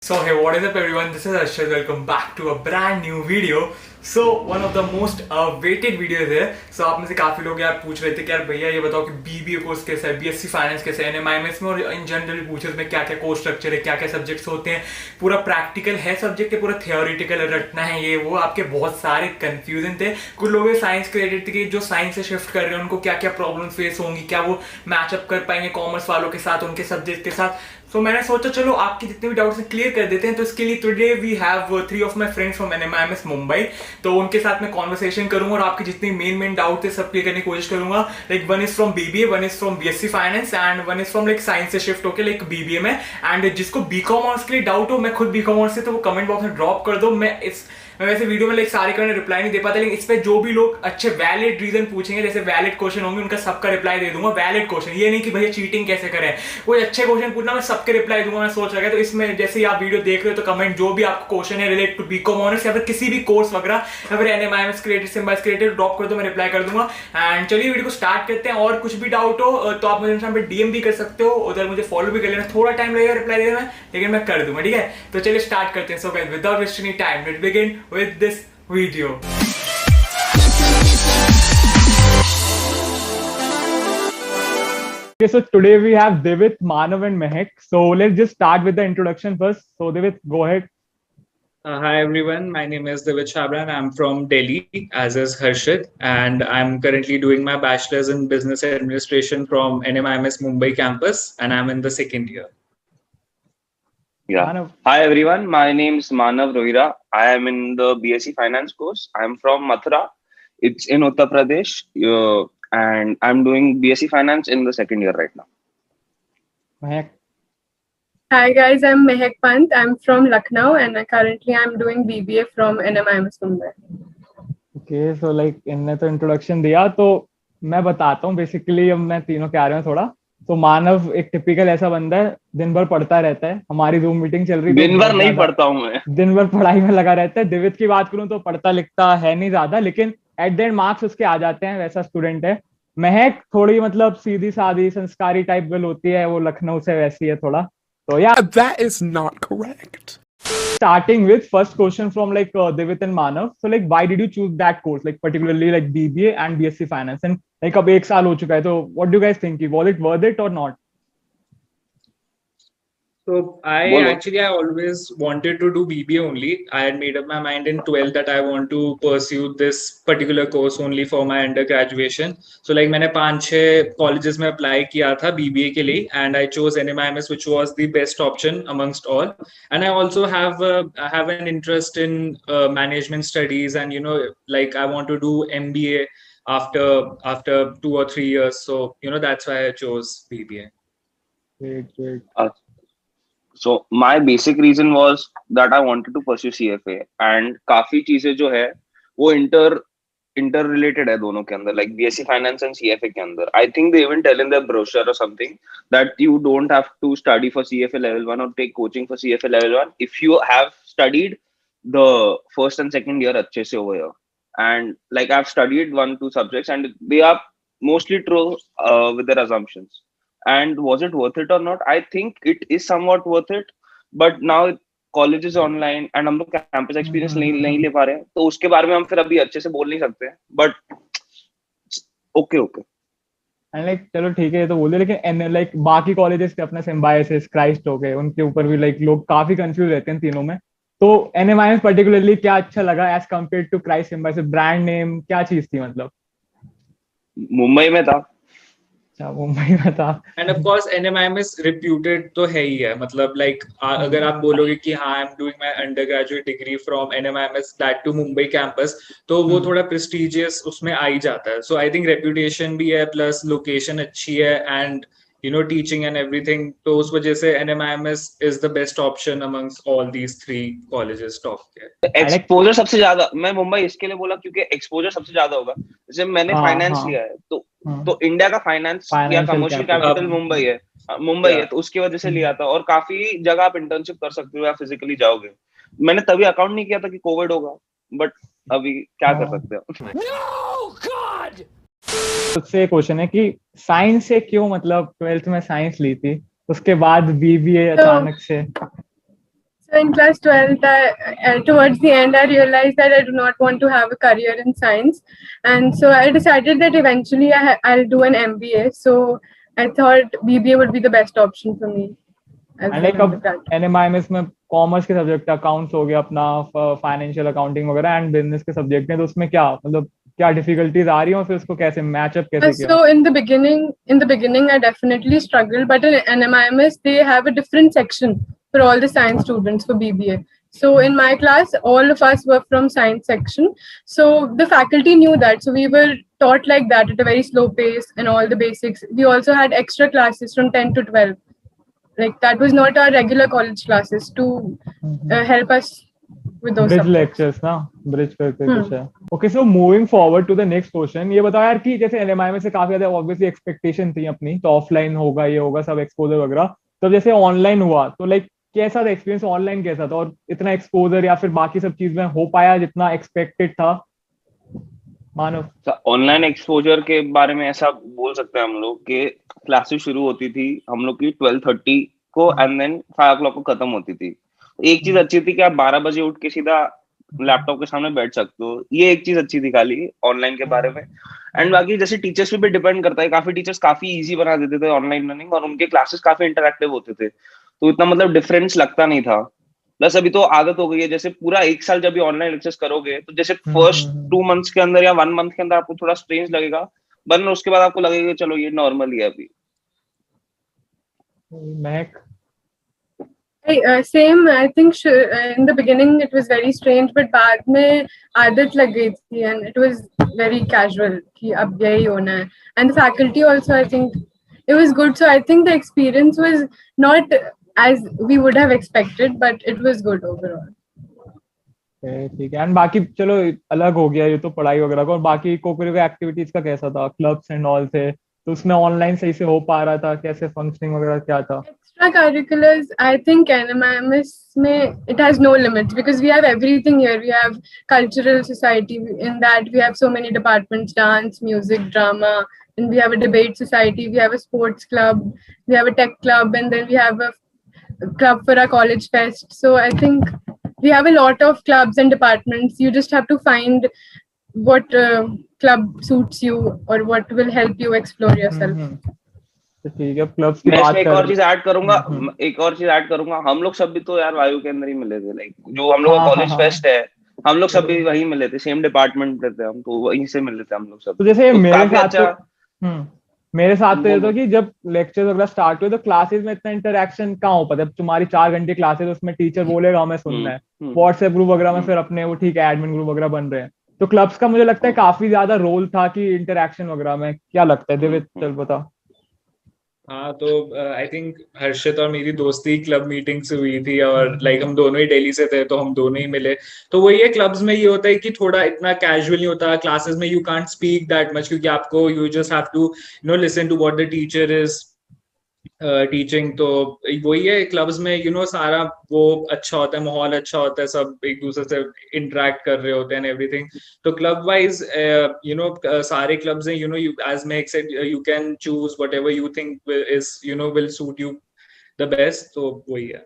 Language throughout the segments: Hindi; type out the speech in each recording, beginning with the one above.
So hey, what is up everyone? This is Arshad. Welcome back to a brand new video. So one of the most awaited videos है. So आप में से काफी लोग यार पूछ रहे थे कि यार भैया ये बताओ कि BBA कोर्स कैसा है, BSc फाइनेंस कैसा है, NMIMS में और इन जनरल पूछे उसमें क्या क्या कोर्स स्ट्रक्चर है, क्या क्या सब्जेक्ट्स होते हैं, पूरा प्रैक्टिकल है सब्जेक्ट है, पूरा थियोरिटिकल रटना है, ये वो आपके बहुत सारे कंफ्यूजन थे. कुछ लोग साइंस क्रेडिट थे कि जो साइंस से शिफ्ट कर रहे हैं उनको क्या क्या प्रॉब्लम फेस होंगी, क्या वो मैचअप कर पाएंगे कॉमर्स वालों के साथ, उनके सब्जेक्ट के साथ. So मैंने सोचा चलो आपके जितने भी डाउट्स हैं क्लियर कर देते हैं. तो इसके लिए today we have 3 of my friends from NMIMS Mumbai. तो उनके साथ मैं कॉन्वर्सेशन करूंगा और आपके जितने मेन डाउट थे सब क्लियर करने की कोशिश करूंगा. Like one is from BBA, one is from BSc finance and one is from like science से शिफ्ट होकर लाइक BBA में. एंड जिसको B.Com के लिए डाउट हो, मैं खुद B.Com से, तो वो कमेंट बॉक्स में ड्रॉप कर दो. मैं वैसे वीडियो में लाइक सारे करने रिप्लाई नहीं दे पाता, लेकिन इस पे जो भी लोग अच्छे वैलिड रीजन पूछेंगे, जैसे वैलिड क्वेश्चन होंगे, उनका सबका रिप्लाई दे दूंगा. वैलिड क्वेश्चन, ये नहीं कि भैया चीटिंग कैसे करें, कोई अच्छे क्वेश्चन पूछना, मैं सबके रिप्लाई दूंगा. मैं सोच रहा है तो इसमें जैसे आप वीडियो देख रहे हो तो कमेंट जो भी आपको क्वेश्चन है रिलेटेड टू B.Com ऑनर्स या फिर किसी भी कोर्स वगैरह या फिर NMIMS क्रिएटेड सिम्बाइस क्रिएटेड ड्रॉप कर दो, मैं रिप्लाई कर दूंगा. एंड चलिए वीडियो को स्टार्ट करते हैं. और कुछ भी डाउट हो तो आप मुझे इंस्टाग्राम पे DM भी कर सकते हो, उधर मुझे फॉलो भी कर लेना. थोड़ा टाइम लगेगा रिप्लाई देने में, लेकिन मैं कर दूंगा. ठीक है, तो चलिए स्टार्ट करते हैं. So guys, without wasting any time, let's begin with this video. Okay, so today we have Devit, Manav and Mehak. So let's just start with the introduction first. So Devit, go ahead. Hi everyone, my name is Devit Chabra and I'm from Delhi, as is Harshit, and I'm currently doing my bachelor's in business administration from NMIMS Mumbai campus, and I'm in the second year. Yeah. Manav. Hi everyone. My name is Manav Rohira. I am in the BSc Finance course. I'm from Mathura. It's in Uttar Pradesh, and I'm doing BSc Finance in the second year right now. Mehak. Hi guys, I'm Mehak Pant. I'm from Lucknow and currently I'm doing BBA from NMIMS Mumbai. Okay, so like इनने तो इंट्रोडक्शन दिया, तो मैं बताता हूँ. बेसिकली अब मैं तीनों के आ रहे हैं थोड़ा. तो मानव एक टिपिकल ऐसा बंदा है, दिन भर पढ़ता रहता है. हमारी जूम मीटिंग चल रही है, दिन भर नहीं पढ़ता हूँ मैं. दिन भर पढ़ाई में लगा रहता है. दिवित की बात करूं तो पढ़ता लिखता है नहीं ज्यादा, लेकिन एट द एंड मार्क्स उसके आ जाते हैं, वैसा स्टूडेंट है. महक थोड़ी मतलब सीधी सादी संस्कारी टाइप गर्ल होती है, वो लखनऊ से वैसी है थोड़ा. तो या that is not correct. starting with first question from like Devit and Manav. So like why did you choose that course, like particularly like BBA and BSc finance? And like अब 1 साल हो चुका है, तो what do you guys think, was it worth it or not? So I always wanted to do BBA only. I had made up my mind in 12th that I want to pursue this particular course only for my undergraduation. So like मैंने 5-6 colleges में apply किया था BBA के लिए, and I chose NMIMS, which was the best option amongst all. And I also have an interest in management studies, and you know, like I want to do MBA after 2 or 3 years. So you know, that's why I chose BBA. Great. So my basic reason was that I wanted to pursue CFA, and काफी चीजें जो है वो interrelated है दोनों के अंदर, like BSc Finance and CFA के अंदर. I think they even tell in their brochure or something that you don't have to study for CFA level 1 or take coaching for CFA level 1 if you have studied the first and second year अच्छे से over here. And like I've studied 1-2 subjects and they are mostly true with their assumptions. And was it worth it or not? I think it is somewhat worth it, but now college is online and हम लोग कैंपस एक्सपीरियंस नहीं ले पा रहे हैं, तो उसके बारे में हम फिर अभी अच्छे से बोल नहीं सकते हैं. बट ओके एंड लाइक चलो ठीक है, ये तो बोल दे, लेकिन लाइक बाकी कॉलेजेस के अपने सिम्बायोसिस, क्राइस्ट हो गए, उनके ऊपर भी लाइक लोग काफी कंफ्यूज रहते हैं तीनों में. तो NMIMS पर्टिकुलरली क्या अच्छा लगा as compared to Christ, Symbiosis? Brand name क्या चीज थी मतलब? मुंबई में था. मुंबई में था. And of course NMIMS reputed तो है ही है, मतलब like अगर आप बोलोगे कि हाँ I'm doing my undergraduate degree from NMIMS that to Mumbai campus, तो वो थोड़ा prestigious उसमें आ ही जाता है. So I think reputation भी है, plus location अच्छी है, and you know, teaching and everything. तो उस वजह से NMIMS is the best option amongst all these 3 colleges top के. एक्सपोजर सबसे ज्यादा, मैं मुंबई इसके लिए बोला क्योंकि एक्सपोजर सबसे ज्यादा होगा. जैसे मैंने फाइनेंस लिया है, तो इंडिया का फाइनेंस या कमर्शियल कैपिटल मुंबई है, तो उसकी वजह से लिया था. और काफी जगह आप इंटर्नशिप कर सकते हो या फिजिकली जाओगे. मैंने तभी अकाउंट नहीं किया था कि कोविड होगा, बट अभी क्या कर सकते हो. सबसे क्वेश्चन है कि साइंस से क्यों, मतलब 12th में साइंस ली थी, उसके बाद BBA अचानक से? So in class 12th, towards the end, I realized that I do not want to have a career in science. And so I decided that eventually I'll do an MBA. So I thought BBA would be the best option for me. And like अब NMIMS में कॉमर्स के सब्जेक्ट अकाउंट्स हो गया अपना, फाइनेंशियल अकाउंटिंग वगैरह एंड बिजनेस के सब्जेक्ट हैं, तो उसमें क्या मतलब क्या डिफिकल्टीज आ रही हैं और फिर उसको कैसे मैचअप कैसे किया? So in the beginning I definitely struggled, but in NMIMS they have a different section for all the science students for BBA. So in my class all of us were from science section, so the faculty knew that, so we were taught like that at a very slow pace and all the basics. We also had extra classes from 10 to 12, like that was not our regular college classes to help us with those bridge subjects. Lectures ना, ब्रिज करके कुछ है. Okay, so moving forward to the next question, ये बताओ यार कि जैसे NMI से काफी ज्यादा ऑब्वियसली एक्सपेक्टेशन थी अपनी, तो ऑफलाइन होगा, ये होगा सब एक्सपोजर वगैरह, तो जैसे ऑनलाइन हुआ तो लाइक कैसा था एक्सपीरियंस, ऑनलाइन कैसा था, और इतना एक्सपोजर या फिर बाकी सब चीज में हो पाया जितना एक्सपेक्टेड था? मानव, ऑनलाइन एक्सपोजर के बारे में ऐसा बोल सकते हैं हम लोग कि क्लासेस शुरू होती थी हम लोग की 12:30 को एंड देन 5 o'clock को खत्म होती थी. एक चीज अच्छी थी कि आप 12 बजे उठ के सीधा लैपटॉप के सामने बैठ सकते हो, ये एक चीज अच्छी थी खाली ऑनलाइन के बारे में. एंड बाकी जैसे टीचर्स पे भी डिपेंड करता है, काफी टीचर्स काफी इजी बना देते थे ऑनलाइन लर्निंग और उनके क्लासेस काफी इंटरेक्टिव होते थे, तो इतना मतलब डिफरेंस लगता नहीं था. प्लस अभी तो आदत हो गई है, जैसे पूरा एक साल जब भी ऑनलाइन लेक्चर्स करोगे तो जैसे फर्स्ट 2 months के अंदर या 1 month के अंदर आपको थोड़ा स्ट्रेंज लगेगा, वरना उसके बाद आपको लगेगा चलो ये नॉर्मल ही है अभी. महक? Same, I think in the beginning it was very strange, but बाद में आदत लग गई थी and it was very casual कि अब यही होना है. And the faculty also, I think it was good, so I think the experience was not as we would have expected, but it was good overall. ठीक है. एंड बाकी चलो अलग हो गया ये तो पढ़ाई वगैरह का, और बाकी कोकरिकुलर एक्टिविटीज का कैसा था, क्लब्स एंड ऑल थे, तो उसमें ऑनलाइन सही से हो पा रहा था, कैसे फंक्शनिंग वगैरह क्या था? Extracurriculars, I think NMIMS में it has no limits because we have everything here. We have cultural society, in that we have so many departments: dance, music, drama, and we have a debate society, we have a sports club, we have a tech club, and then we have a club for our college fest. So I think we have a lot of clubs and departments. You just have to find what club suits you or what will help you explore yourself. तो ठीक है, क्लब्स की मैं बात इसमें एक कर और चीज ऐड करूंगा, हम लोग सब भी तो यार वायु के अंदर ही मिले थे, लाइक जो हम लोग का कॉलेज फेस्ट है हम लोग सब भी वहीं मिले थे, सेम डिपार्टमेंट में थे हम, तो वहीं से मिले थे हम लोग सब. तो जैसे तो मेरे साथ तो ये था कि जब लेक्चर वगैरह स्टार्ट हुए तो क्लासेस में इतना इंटरेक्शन कहाँ हो पाता है. तुम्हारी 4 घंटे क्लासेस, उसमें टीचर बोलेगा हमें सुनना है, व्हाट्सएप ग्रुप वगैरह में फिर अपने वो ठीक है एडमिन ग्रुप वगैरह बन रहे हैं, तो क्लब्स का मुझे लगता है काफी ज्यादा रोल था कि इंटरेक्शन वगैरह में. क्या लगता है देवित, चल बता. हाँ, तो आई थिंक हर्षित और मेरी दोस्ती क्लब मीटिंग से हुई थी, और लाइक हम दोनों ही दिल्ली से थे तो हम दोनों ही मिले. तो वही है, क्लब्स में ये होता है कि थोड़ा इतना कैजुअल नहीं होता. क्लासेस में you can't speak that much क्योंकि आपको you just have to listen to what the teacher is teaching. तो वही है, क्लब्स में सारा वो अच्छा होता है, माहौल अच्छा होता है, सब एक दूसरे से इंटरेक्ट कर रहे होते हैं एवरीथिंग. तो क्लब वाइज सारे क्लब्स हैं, you as make said you can choose whatever you think is will suit you the best. तो वही है.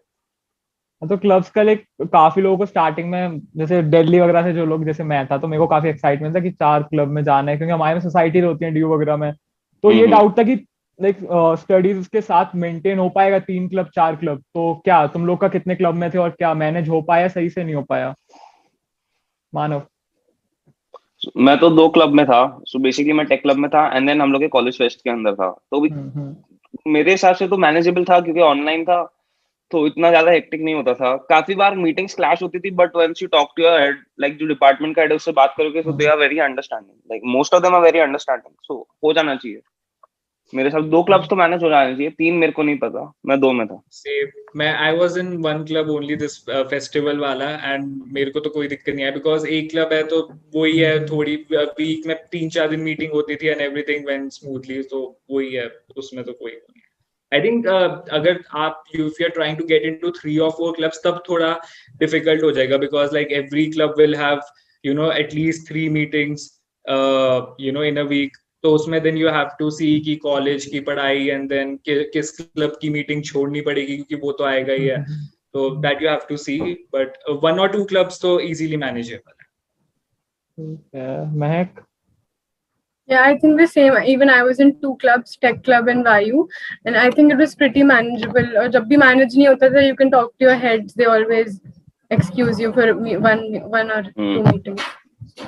तो क्लब्स का लाइक काफी लोगों को स्टार्टिंग में, जैसे दिल्ली वगैरह से जो लोग, जैसे मैं था, तो मेरे को काफी एक्साइटमेंट था कि 4 क्लब में जाना है, क्योंकि हमारे में सोसाइटी होती है ड्यू वगैरह में, तो ये डाउट था कि लाइक स्टडीज उसके साथ मेंटेन हो पाएगा, 3 क्लब 4 क्लब. तो क्या तुम लोग का कितने क्लब में थे और क्या मैनेज हो पाया, सही से नहीं हो पाया? मानव? मैं तो 2 क्लब में था. सो बेसिकली मैं टेक क्लब में था एंड देन हम लोग के कॉलेज फेस्ट के अंदर था. तो मेरे हिसाब से तो मैनेजेबल था क्योंकि ऑनलाइन था, तो इतना ज्यादा हेक्टिक नहीं होता था. काफी बार मीटिंग्स क्लैश होती थी, but once you talk to your head, like जो डिपार्टमेंट का हेड है उससे बात करोगे, तो they are very understanding, like most of them are very understanding. So हो जाना चाहिए. मेरे साथ 2 क्लब्स तो मैनेज हो जाने चाहिए, 3 मेरे को नहीं पता, मैं 2 में था. मैं I was in 1 club only, this festival वाला, एंड मेरे को तो कोई दिक्कत नहीं है बिकॉज एक क्लब है तो वही है, थोड़ी वीक में 3-4 दिन मीटिंग होती थी एंड एवरीथिंग वेंट स्मूथली. तो वही है, उसमें तो कोई नहीं. आई थिंक अगर आप if you are trying to get into 3 or 4 clubs तब थोड़ा डिफिकल्ट हो जाएगा, because like every club will have at least 3 meetings in a week. तो उसमें then you have to see कि कॉलेज की पढ़ाई एंड देन किस क्लब की मीटिंग छोड़नी पड़ेगी क्योंकि वो तो आएगा ही है. So that you have to see, but 1 or 2 clubs तो easily manageable. Mahak? Yeah, I think the same. Even I was in 2 clubs, Tech Club and Vayu, and I think it was pretty manageable. और जब भी manage नहीं होता था, you can talk to your heads. They always excuse you for one or 2 meetings.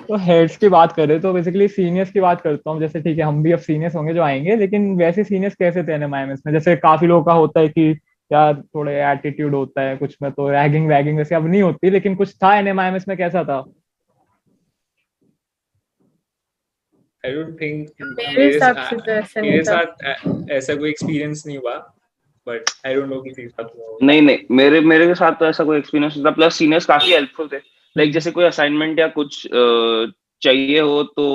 तो हेड्स की बात करें तो बेसिकली सीनियर्स की बात करता हूँ। जैसे ठीक है, हम भी अब सीनियर्स होंगे जो आएंगे, लेकिन वैसे सीनियर्स कैसे थे एनएमआईएमएस में? जैसे काफी लोगों का होता है कि यार थोड़े एटीट्यूड होता है कुछ में, तो रैगिंग वैगिंग वैसे अब नहीं होती, लेकिन कुछ था एनएमआईएमएस में, कैसा था? I don't think मेरे हिसाब से तो ऐसा नहीं मेरे था। साथ ऐसा कोई एक्सपीरियंस नहीं हुआ, बट आई डोंट नो किसी के साथ हुआ होगा। नहीं, मेरे के साथ तो ऐसा कोई एक्सपीरियंस नहीं था। प्लस सीनियर्स काफी हेल्पफुल थे। लाइक जैसे कोई असाइनमेंट या कुछ चाहिए हो तो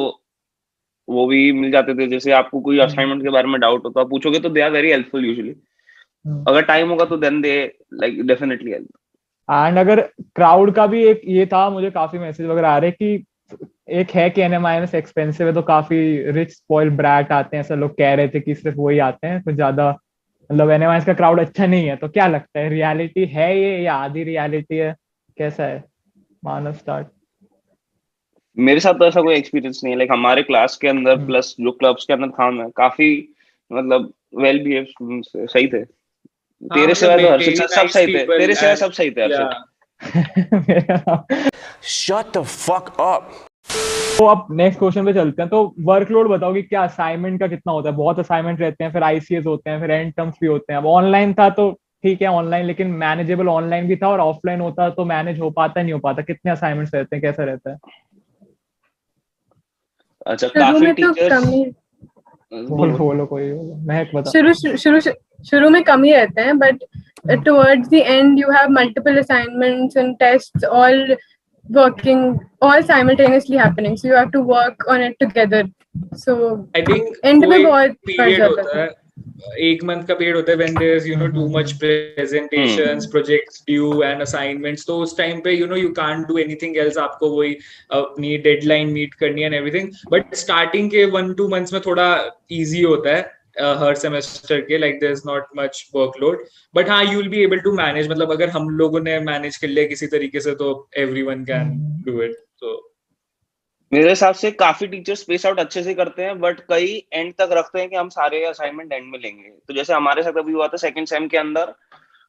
वो भी मिल जाते थे। जैसे आपको कोई असाइनमेंट के बारे में डाउट हो तो आप पूछोगे तो they are very helpful usually. अगर टाइम होगा तो then they like definitely help. And अगर क्राउड का भी एक ये था, मुझे काफी मैसेज वगैरह आ रहे कि एक है कि एनएमआईएमएस एक्सपेंसिव है, तो काफी रिच स्पॉइल्ड ब्रैट आते हैं, ऐसा लोग कह रहे थे कि सिर्फ वही आते हैं, कुछ ज्यादा मतलब एनएमआईएमएस का क्राउड अच्छा नहीं है। तो क्या लगता है, रियलिटी है ये या आधी रियलिटी है, कैसा है? मानव स्टार्ट। मेरे साथ तो ऐसा कोई एक्सपीरियंस नहीं है। लाइक हमारे क्लास के अंदर प्लस जो क्लब्स के अंदर था, मैं काफी मतलब वेल बिहेव स्टूडेंट्स सही थे। तेरे सिवाय तो हर्षित सब सही थे। तेरे सिवाय सब सही थे हर्षित। Shut the fuck up. तो अब नेक्स्ट क्वेश्चन पे चलते हैं। तो वर्कलोड बताओ कि क्या असाइनमेंट का कितना होता है? बहुत असाइनमेंट रहते हैं, फिर आईसीएस होते हैं, फिर एंड टर्म्स भी होते हैं। अब ऑनलाइन था तो ठीक है ऑनलाइन, लेकिन मैनेजेबल ऑनलाइन भी था, और ऑफलाइन होता तो मैनेज हो पाता नहीं हो पाता? कितने असाइनमेंट्स रहते हैं, कैसा रहता है? अच्छा, शुरू काफी में तो टीचर्स कम ही बोलो कोई महक बता। शुरू में कम ही रहते हैं, but towards the end you have multiple assignments and tests all simultaneously happening, so you have to work on it together. So I think end में कोई बहुत बढ़ period जाता होता था। है, 1 month का पीरियड होता है when there's too much presentations, projects due and assignments. तो उस टाइम पे you can't do anything else. आपको वही अपनी डेडलाइन मीट करनी है and everything. But starting के 1-2 months में थोड़ा easy होता है हर सेमेस्टर के, like there's not much workload, but हाँ you will be able to manage. मतलब अगर हम लोगों ने मैनेज कर लिया किसी तरीके से तो everyone can do it. So मेरे हिसाब से काफी टीचर्स स्पेस आउट अच्छे से करते हैं, बट कई एंड तक रखते हैं कि हम सारे असाइनमेंट एंड में लेंगे। तो जैसे हमारे साथ अभी हुआ था सेकंड सेम के अंदर,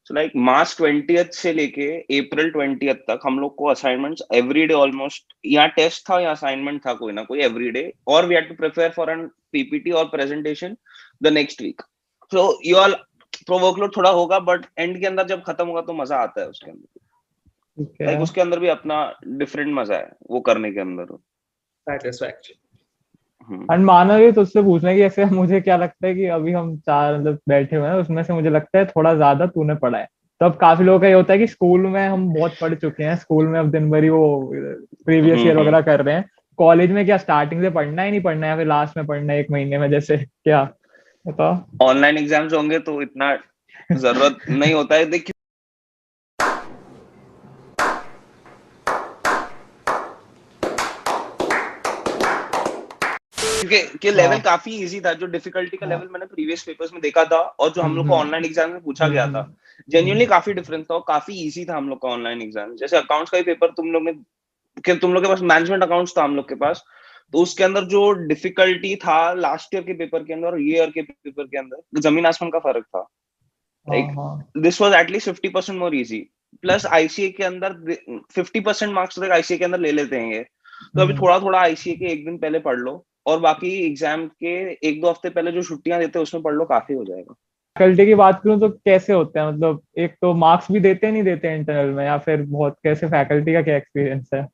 सो लाइक मार्च 20th से लेके अप्रैल 20th तक हम लोग को असाइनमेंट्स एवरीडे ऑलमोस्ट, या टेस्ट था या असाइनमेंट था कोई ना कोई एवरीडे, और we had to prepare for an PPT और presentation the next week. So you all तो वर्कलोड थोड़ा होगा, बट एंड के अंदर जब खत्म होगा तो मजा आता है उसके अंदर। लाइक उसके अंदर भी अपना डिफरेंट मजा है वो करने के अंदर, satisfaction. एंड मानव ये तुझसे पूछना है कि ऐसे मुझे क्या लगता है कि अभी हम 4 मतलब बैठे हुए हैं, उसमें से मुझे लगता है थोड़ा ज्यादा तूने पढ़ा है। तो अब काफी लोगों का ये होता है कि स्कूल में हम बहुत पढ़ चुके हैं, स्कूल में अब दिन भर ही वो प्रीवियस ईयर वगैरह कर रहे हैं। कॉलेज में क्या स्टार्टिंग से पढ़ना है, नहीं पढ़ना है, या फिर लास्ट में पढ़ना है 1 महीने में, जैसे क्या बताओ? ऑनलाइन एग्जाम्स होंगे तो इतना जरूरत नहीं होता है। देखिए कि लेवल काफी इजी था। जो डिफिकल्टी का लेवल मैंने प्रीवियस पेपर्स में देखा था और जो हम लोग को ऑनलाइन एग्जाम में पूछा गया था, जेन्युइनली काफी डिफरेंस था और काफी इजी था हम लोग का ऑनलाइन एग्जाम। जैसे अकाउंट्स का ही पेपर तुम लोग के पास मैनेजमेंट अकाउंट्स था हम लोग के पास, तो उसके अंदर जो डिफिकल्टी था लास्ट ईयर के पेपर के अंदर और ये ईयर के पेपर के अंदर जमीन आसमान का फर्क था। Like this was at least 50% more easy. Plus ICA के अंदर 50% मार्क्स तक आईसीए के अंदर ले लेते हैं। तो अभी थोड़ा थोड़ा आईसीए के 1 दिन पहले पढ़ लो और बाकी एग्जाम के 1-2 हफ्ते पहले जो छुट्टियां देते हैं उसमें पढ़ लो, काफी हो जाएगा। फैकल्टी की बात करूं तो कैसे होते हैं, मतलब एक तो मार्क्स भी देते नहीं देते इंटरनल में, या फिर बहुत कैसे फैकल्टी का क्या एक्सपीरियंस है?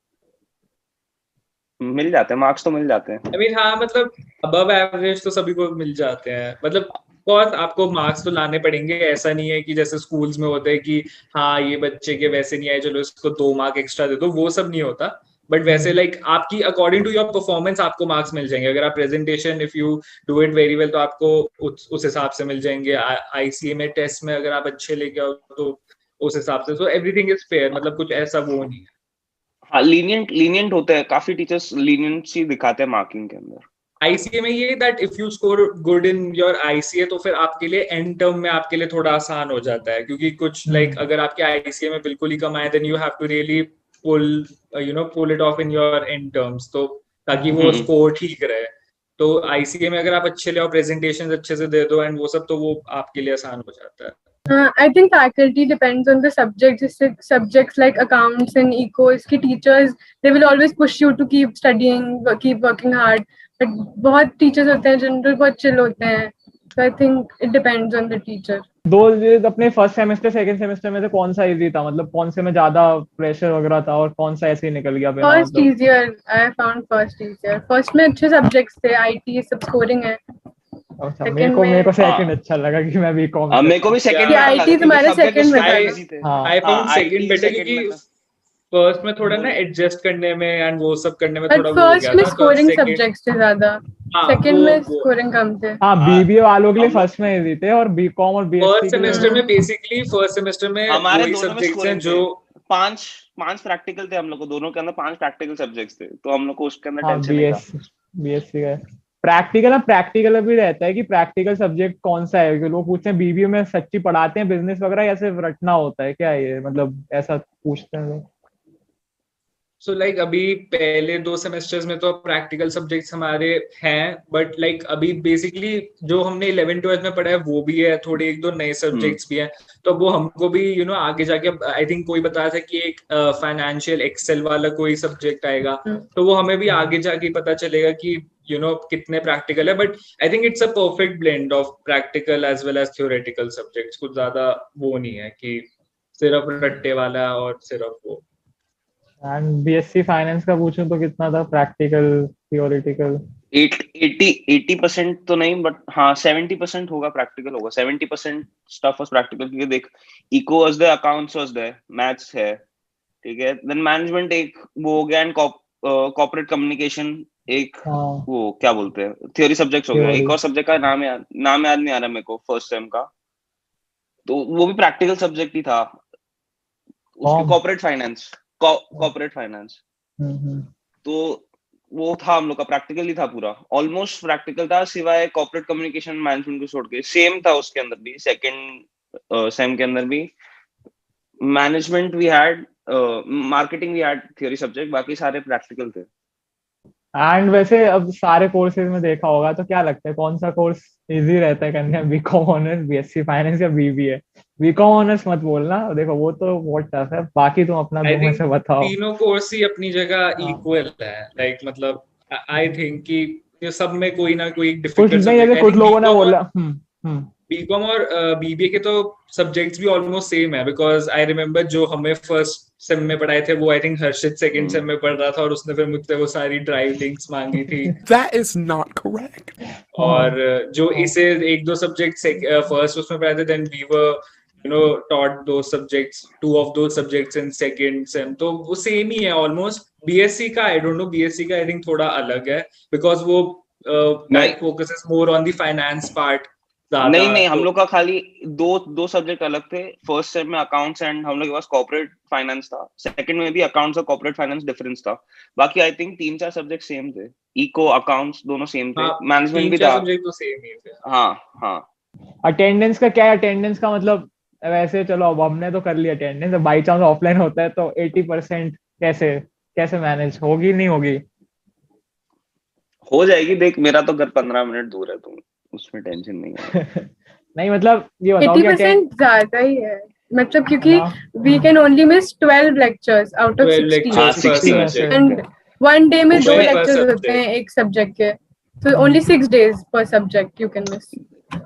मिल जाते हैं मार्क्स, तो मिल जाते हैं। I mean, हाँ मतलब अबव एवरेज तो सभी को मिल जाते हैं। मतलब बहुत आपको मार्क्स तो लाने पड़ेंगे, ऐसा नहीं है कि जैसे स्कूल्स में होता है कि हाँ ये बच्चे के वैसे नहीं आए चलो इसको 2 मार्क एक्स्ट्रा दे दो, वो सब नहीं होता। बट वैसे लाइक आपकी अकॉर्डिंग टू योर परफॉर्मेंस आपको मार्क्स मिल जाएंगे। अगर आप presentation if you do it very well तो आपको उस हिसाब से मिल जाएंगे। आईसीए में टेस्ट में अगर आप अच्छे लेके आओ तो उस हिसाब से। सो एवरीथिंग इज फेयर, मतलब कुछ ऐसा वो नहीं है। हाँ लीनियंट होते हैं काफी टीचर्स, लीनियंसी दिखाते हैं मार्किंग के अंदर। ICA में ये that if you score good in your ICA तो फिर आपके लिए एंड टर्म में आपके लिए थोड़ा आसान हो जाता है, क्योंकि कुछ लाइक अगर आपके ICA में बिल्कुल ही कम आए then you have to really pull it off in your end terms, तो ताकि वो स्कोर ठीक रहे। तो ICA में अगर आप अच्छे ले और प्रेजेंटेशन अच्छे से दे दो एंड वो सब, तो वो आपके लिए आसान हो जाता है। I think faculty depends on the subject. Subjects like accounts and ecos, ki teachers, they will always push you to keep studying, keep working hard. But बहुत teachers होते हैं जिनके बहुत chill होते हैं. So I think it depends on the teacher. दो अपने फर्स्ट सेमेस्टर सेकंड सेमेस्टर में से कौन सा इजी था, मतलब कौन से में ज्यादा प्रेशर वगैरह था और कौन सा ऐसे ही निकल गया? First easier, I found first easier. First में अच्छे सब्जेक्ट्स थे, IT सब स्कोरिंग है। अच्छा, मेरे को सेकंड अच्छा लगा कि मैं बीकॉम, मेरे को भी सेकंड IT तुम्हारे सेकंड में था। आई फाउंड सेकंड बेटर, क्योंकि फर्स्ट में थोड़ा ना एडजस्ट करने में एंड वो सब करने में थोड़ा वो हो गया था। फर्स्ट में स्कोरिंग सब्जेक्ट्स थे ज्यादा, सेकंड में स्कोरिंग कम थे। हाँ, बीबीए वालों के लिए फर्स्ट में इजी थे और बीकॉम और बीएससी फर्स्ट सेमेस्टर में बेसिकली फर्स्ट सेमेस्टर में हमारे वही दोनों में सब्जेक्ट्स हैं scoring जो पांच प्रैक्टिकल थे हम लोग को, दोनों के अंदर 5 प्रैक्टिकल सब्जेक्ट्स थे, तो हम लोग को उसके अंदर हाँ, टेंशन नहीं था। बीएससी का प्रैक्टिकल भी रहता है कि प्रैक्टिकल सब्जेक्ट कौन सा है, क्योंकि लोग पूछते हैं बीबीए में सच्ची पढ़ाते हैं बिजनेस वगैरह या सिर्फ रटना होता है क्या, ये मतलब ऐसा पूछते हैं लोग। सो लाइक अभी पहले 2 सेमेस्टर्स में तो प्रैक्टिकल सब्जेक्ट्स हमारे हैं, बट लाइक अभी बेसिकली जो हमने 11th-12th में पढ़ा है वो भी है, थोड़े 1-2 नए सब्जेक्ट्स भी हैं, तो वो हमको भी आगे जाके आई थिंक कोई बताया था कि एक फाइनेंशियल एक्सेल वाला कोई सब्जेक्ट आएगा, तो वो हमें भी आगे जाके पता चलेगा कि कितने प्रैक्टिकल है। But I think it's a perfect blend of practical as well as theoretical subjects, कुछ ज्यादा वो नहीं है कि सिर्फ रट्टे वाला और सिर्फ वो। एंड बीएससी फाइनेंस का पूछूं तो कितना था प्रैक्टिकल थियोरेटिकल? 80% तो नहीं, बट हाँ 70% होगा प्रैक्टिकल होगा, 70% स्टफ वाज प्रैक्टिकल, क्योंकि देख eco was there, accounts was there, maths है, ठीक है, देन मैनेजमेंट एक वो हो गया, एंड कॉर्पोरेट कम्युनिकेशन एक वो क्या बोलते हैं थ्योरी सब्जेक्ट्स हो गया, एक और सब्जेक्ट का नाम याद नहीं आ रहा मेरे को फर्स्ट सेम का, तो वो भी प्रैक्टिकल सब्जेक्ट ही था उसके, कॉर्पोरेट फाइनेंस, तो वो था हम लोग का प्रैक्टिकल ही था पूरा, ऑलमोस्ट प्रैक्टिकल था सिवाय कॉर्पोरेट कम्युनिकेशन मैनेजमेंट को छोड़ के। सेम था उसके अंदर भी, सेकंड सेम के अंदर भी management we had, marketing we had theory subject, बाकी सारे प्रैक्टिकल थे। एंड वैसे अब सारे कोर्सेज में देखा होगा तो क्या लगता है कौन सा कोर्स इजी रहता है करने में, बीकॉम ऑनर्स, बीएससी फाइनेंस या बीबीए? बीकॉम ऑनर्स मत बोलना, देखो वो तो बहुत टफ है, बाकी तुम अपना दो में से बताओ। तीनों कोर्स ही अपनी जगह इक्वल है, लाइक मतलब आई थिंक कि ये सब में कोई ना कोई डिफिकल्ट सब्जेक्ट है। कुछ लोगों ने बोला बीकॉम और बीबीए के तो सब्जेक्ट्स भी ऑलमोस्ट सेम है, बिकॉज आई रिमेम्बर जो हमें फर्स्ट सेम में पढ़ाए थे वो I think Harshit second same में पढ़ रहा था, और उसने फिर मुझसे वो सारी ड्राइव लिंक्स मांगी थी। That is not correct. और जो इसे 1-2 सब्जेक्ट फर्स्ट उसमें पढ़ाए थे, then we were taught those subjects, 2 of those subjects in second sem, तो वो सेम ही है ऑलमोस्ट। बीएससी का आई डोंट नो, बीएससी का आई थिंक थोड़ा अलग है, बिकॉज वो focuses more on the finance part. नहीं हम लोग का खाली दो सब्जेक्ट अलग थे, फर्स्ट सेम में अकाउंट्स एंड हम लोग के पास कॉर्पोरेट फाइनेंस था, सेकंड में भी अकाउंट्स और कॉर्पोरेट फाइनेंस डिफरेंस था, बाकी आई थिंक 3-4 सब्जेक्ट सेम थे, इको अकाउंट्स दोनों सेम थे, मैनेजमेंट भी था, सब्जेक्ट तो सेम ही थे। हाँ। अटेंडेंस का क्या है? अटेंडेंस का मतलब वैसे चलो अब हमने तो कर लिया अटेंडेंस, बाई चांस ऑफलाइन होता है तो 80% कैसे मैनेज होगी? नहीं होगी? हो जाएगी, देख मेरा तो घर 15 मिनट दूर है, तो उसमें टेंशन नहीं है। नहीं मतलब ये बताओ 80% ज्यादा ही है, मतलब क्योंकि we can only miss 12 lectures out of 16 and one day में 2 lectures होते हैं एक सब्जेक्ट के, so only 6 days per subject you can miss।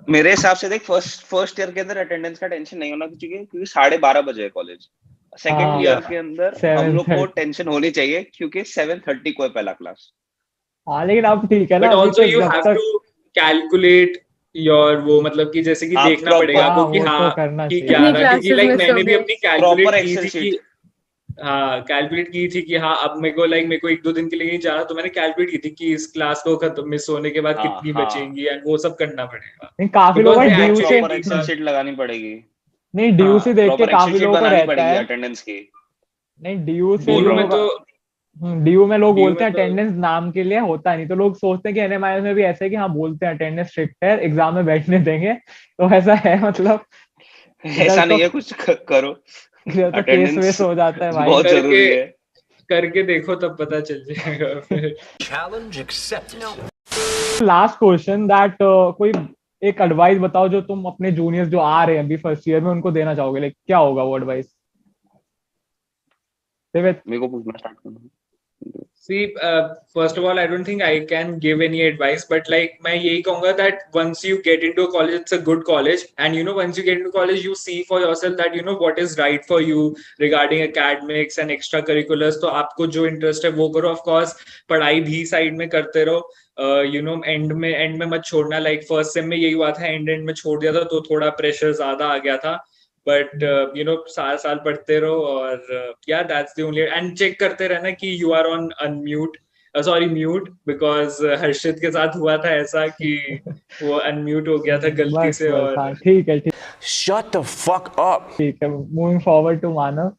मेरे हिसाब से देख फर्स्ट ईयर के अंदर अटेंडेंस का टेंशन नहीं होना चाहिए, क्योंकि 12:30 बजे है कॉलेज। सेकंड ईयर के अंदर हम लोग को टेंशन होनी चाहिए, क्योंकि 7:30 को है पहला क्लास। हाँ लेकिन अब ठीक है ना, but also you have to calculate your वो, मतलब कि जैसे कि देखना पड़ेगा आपको कि हाँ कि क्या रहा, क्योंकि लाइक मैंने भी अपनी कैलकुलेट की थी कि हाँ अब मेरे को 1-2 दिन के लिए नहीं जाना, तो मैंने कैलकुलेट की थी कि इस क्लास को खत्म मिस होने के बाद कितनी बचेंगी, एंड वो सब करना पड़ेगा। काफी लोग ड्यू से एक्सेल शीट लगानी पड़ेगी। नहीं ड्यू से देख के काफी लोगों को रहता है अटेंडेंस की। नहीं ड्यू से बोलो में तो डीयू में लोग DU बोलते में हैं तो अटेंडेंस नाम के लिए, होता नहीं, तो लोग सोचते हैं कि एनएमआईएस में भी ऐसे है कि हाँ बोलते हैं अटेंडेंस स्ट्रिक्ट है, एग्जाम में बैठने देंगे, तो ऐसा है मतलब इधर ऐसा तो नहीं है, कुछ करो, इधर तो केस वेस अटेंडेंस हो जाता है भाई। बहुत करके जरूरी है। करके देखो तब पता चल जाएगा फिर। लास्ट क्वेश्चन दैट कोई एक एडवाइस बताओ जो तुम अपने जूनियर्स जो आ रहे हैं अभी फर्स्ट ईयर में उनको देना चाहोगे, लाइक क्या होगा वो एडवाइस? मेरे को पूछना स्टार्ट करना। See, first of all, I don't think I can give any advice, but like मैं यही कहूँगा that once you get into a college, it's a good college, and you know once you get into college, you see for yourself that you know what is right for you regarding academics and extracurriculars. तो आपको जो interest है वो करो, of course, पढ़ाई भी side में करते रहो, you know end में मत छोड़ना, like first sem में यही हुआ था, end में छोड़ दिया था तो थोड़ा pressure ज्यादा आ गया था, बट यू नो साल साल पढ़ते रहो, और या that's the only, and check करते रहना कि you are on unmute, sorry mute, because Harshit के साथ हुआ था ऐसा कि वो अनम्यूट हो गया था गलती बस से, बस और हाँ ठीक है, ठीक Shut the fuck up. ठीक है, मूविंग फॉरवर्ड टू मानव।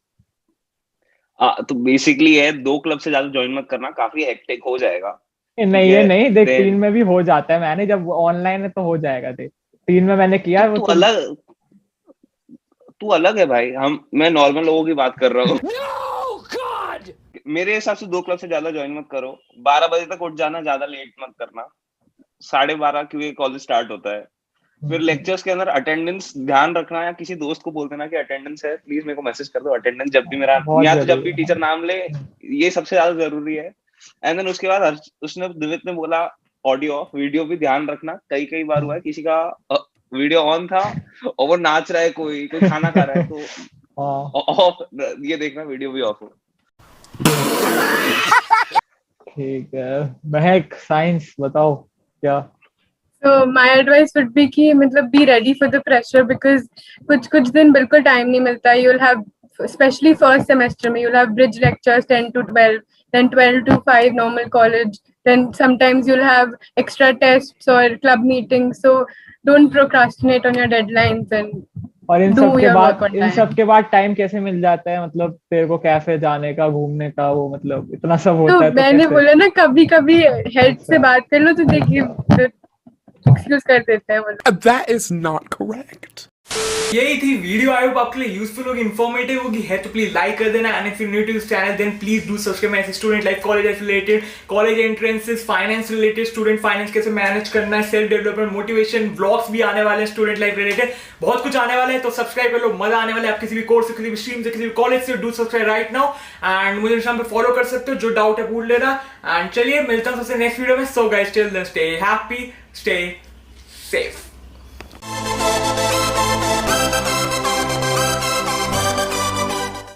तो बेसिकली है, 2 क्लब से ज्यादा ज्वाइन मत करना, काफी हेक्टिक हो जाएगा। नहीं ये नहीं देख, Then- 3 में भी हो जाता है, मैंने जब ऑनलाइन है तो हो जाएगा, देख 3 में मैंने किया वो तो तू अलग है भाई, मैं नॉर्मल लोगों की बात कर रहा हूँ। No, God. मेरे हिसाब से 2 क्लब से ज्यादा ज्वाइन मत करो, 12 बजे तक उठ जाना, ज्यादा लेट मत करना, 12:30 क्योंकि कॉलेज स्टार्ट होता है। फिर लेक्चर्स के अंदर अटेंडेंस ध्यान रखना, या किसी दोस्त को बोल देना कि अटेंडेंस है, प्लीज मेरे को मैसेज कर दो अटेंडेंस, जब भी मेरा बहुत या तो जब जरूरी भी है। टीचर नाम ले, ये सबसे ज्यादा जरूरी है। एंड देन उसके बाद उसने दिवित ने बोला ऑडियो ऑफ, वीडियो भी ध्यान रखना, कई बार हुआ है किसी का वीडियो ऑन था और वो नाच रहा है, कोई खाना खा रहा है, तो हाँ ऑफ, ये देखना वीडियो भी ऑफ हो। ठीक है, महक साइंस बताओ क्या? So my advice would be कि मतलब be ready for the pressure, because कुछ दिन बिल्कुल time नहीं मिलता है. You'll have, especially first semester में, you'll have bridge lectures 10 to 12, then 12 to 5 normal college, then sometimes you'll have extra tests or club meetings. So don't procrastinate on your deadlines and और इन do सब के your बाद work on time. टाइम कैसे मिल जाता है, मतलब तेरे को कैफे जाने का, घूमने का, वो मतलब इतना सब तो होता है तो मैंने कैसे? बोला ना, कभी कभी हेड से बात कर लो तो देखिए एक्सक्यूज कर देते हैं वो लोग. That is not correct. यही थी वीडियो, आई होप आपके लिए यूजफुल होगी, इन्फॉर्मेटिव होगी, है तो प्लीज लाइक कर देना, and if you new to this channel then please do subscribe. मैं ऐसे student life, college related, college entrances, finance related, student finance कैसे मैनेज करना है, सेल्फ डेवलपमेंट, मोटिवेशन, ब्लॉग्स भी आने वाले हैं स्टूडेंट लाइफ रिलेटेड, बहुत कुछ आने वाला है, तो सब्सक्राइब कर लो, मजा आने वाला है। आप किसी भी कोर्स से, किसी भी स्ट्रीम से, किसी भी कॉलेज से, do subscribe right now, and मुझे इंस्टाग्राम पे फॉलो कर सकते हो, जो डाउट है पूछ लेना। एंड चलिए मिलता हूं सबसे नेक्स्ट वीडियो में। So guys till then stay happy, stay safe.